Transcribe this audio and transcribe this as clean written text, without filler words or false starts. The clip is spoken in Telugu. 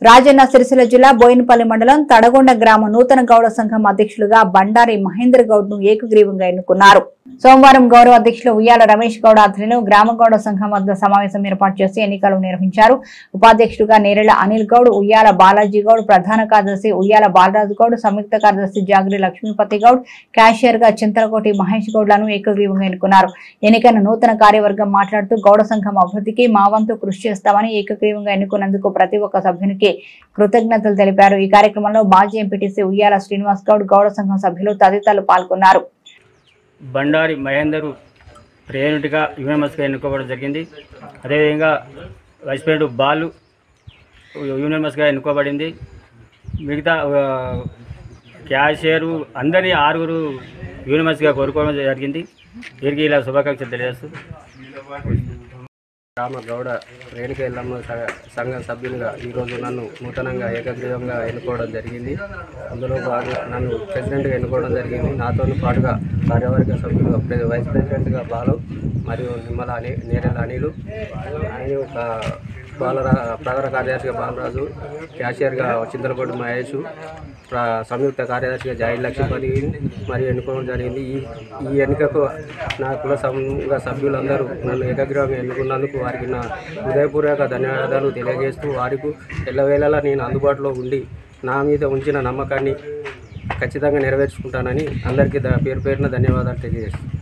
రాజన్న సిరిసిల్ల జిల్లా బోయినపల్లి మండలం తడగొండ గ్రామ నూతన గౌడ సంఘం అధ్యక్షులుగా బండారి మహేందర్ గౌడ్ ను ఏకగ్రీవంగా ఎన్నుకున్నారు. సోమవారం గౌరవ అధ్యక్షులు ఉయ్యాల రమేష్ గౌడ్ ఆధ్వర్యంలో గ్రామ గౌడ సంఘం వద్ద సమావేశం ఏర్పాటు చేసి ఎన్నికలు నిర్వహించారు. ఉపాధ్యక్షుడుగా నేరెళ్ల అనిల్ గౌడ్, ఉయ్యాల బాలాజీ గౌడ్, ప్రధాన కార్యదర్శి ఉయ్యాల బాలరాజు గౌడ్, సంయుక్త కార్యదర్శి జాగిరి లక్ష్మీపతి గౌడ్, క్యాషియర్ గా చింతలకోటి మహేష్ గౌడ్ లను ఏకగ్రీవంగా ఎన్నుకున్నారు. ఎన్నికైన నూతన కార్యవర్గం మాట్లాడుతూ గౌడ సంఘం అభివృద్ధికి మా వంతు కృషి చేస్తామని ఏకగ్రీవంగా ఎన్నుకున్నందుకు ప్రతి ఒక్క సభ్యునికి కృతజ్ఞతలు తెలిపారు. ఈ కార్యక్రమంలో మాజీ ఎంపీటీసీ ఉయ్యాల శ్రీనివాస్ గౌడ్, గౌడ సంఘం సభ్యులు తదితరులు పాల్గొన్నారు. బండారి మహేందర్ ప్రెసిడెంట్గా యూనియన్గా ఎన్నుకోవడం జరిగింది. అదేవిధంగా వైస్ ప్రెసిడెంట్ బాలు యూనియన్గా ఎన్నుకోబడింది. మిగతా క్యాషియర్ అందరినీ 6 యూనియన్గా కోరుకోవడం జరిగింది. వీరికి ఇలా శుభాకాంక్షలు తెలియజేస్తూ గ్రామ గౌడ రేణుక ఎల్లమ్మ సంఘం సభ్యులుగా ఈరోజు నన్ను నూతనంగా ఏకగ్రీవంగా ఎన్నుకోవడం జరిగింది. అందులో నన్ను ప్రెసిడెంట్గా ఎన్నుకోవడం జరిగింది. నాతో పాటుగా కార్యవర్గ సభ్యులు వైస్ ప్రెసిడెంట్గా బాలు మరియు నిమ్మల నేరెల అనిలు ఆయన ప్రధాన కార్యదర్శిగా బాలరాజు, క్యాషియర్గా చింతలకోటి మహేష్, సంయుక్త కార్యదర్శిగా జాయిల్ లక్ష్మీపతి మరియు ఎన్నుకోవడం జరిగింది. ఈ ఎన్నికకు నా కుల సంఘ సభ్యులందరూ నన్ను ఏకగ్రీవంగా ఎన్నుకున్నందుకు వారికి నా హృదయపూర్వక ధన్యవాదాలు తెలియజేస్తూ వారికి ఎల్లవేళలా నేను అందుబాటులో ఉండి నా మీద ఉంచిన నమ్మకాన్ని ఖచ్చితంగా నెరవేర్చుకుంటానని అందరికీ పేరు పేరున ధన్యవాదాలు తెలియజేస్తాను.